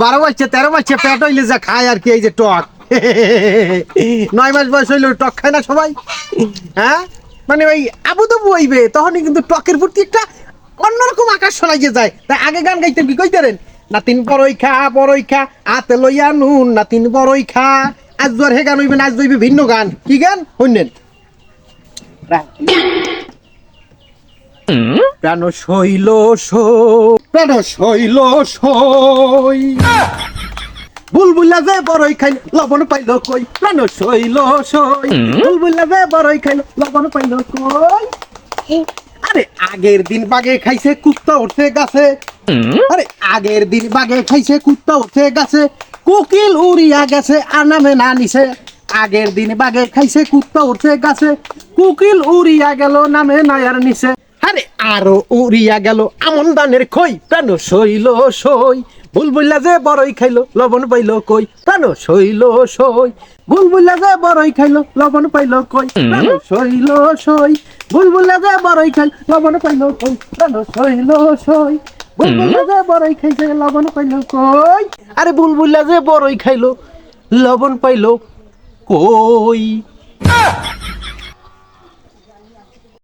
12 মাস 13 মাস পেট হইলে যা খায় আর কি, এই যে টক। 9 মাস বয়স হইলে টক খায় না সবাই? হ্যাঁ, মানে ওই আবুদাবু হইবে তখনই কিন্তু টকের প্রতি একটা অন্যরকম আকর্ষণ লাগিয়ে যায়। তাই আগে গান গাইতেন কি কইতেন? নাতিন বড়ই খা আতে লইয়া নুন, নাতিন বড়ই খা। আজ আর হে গান হইবে না, আজ হইবে ভিন্ন গান। কি গান শুনলেন? প্রাণ শৈল প্রাণ শৈল সই, বুলবুলা যে বড়ই খাইল লবণ পাইল কই। প্রাণ শৈল সই, বুলবুলা যে বড়ই খাইল লবণ পাইল কই। আরে আগের দিন বাগে খাইছে কুত্তা উঠছে গাছে। আরে আগের দিন বাগে খাইছে কুত্তা উঠছে গাছে, কোকিল উড়িয়া গেছে আর নামে না নিছে। আগের দিন বাগে খাইছে কুত্তা উঠছে গাছে, কোকিল উড়িয়া গেল নামে না আর নিছে। আরে আরো উড়িয়া গেল আমন দানের খই। প্রাণ শৈল সই, বুলবুলা যে বড়ই খাইলো লবণ পাইল কই। প্রাণ শৈল সই, বুলবুলা যে বড়ই খাইলো লবণ পাইল কই। প্রাণ শৈল সই, বুলবুলা যে বড়ই খাইল লবণ পাইল কই। প্রাণ শৈল সই, বুলবুলা যে বড়ই খাইছে লবণ পাইল কই। আরে বুলবুলা যে বড়ই খাইলো লবণ পাইল কই।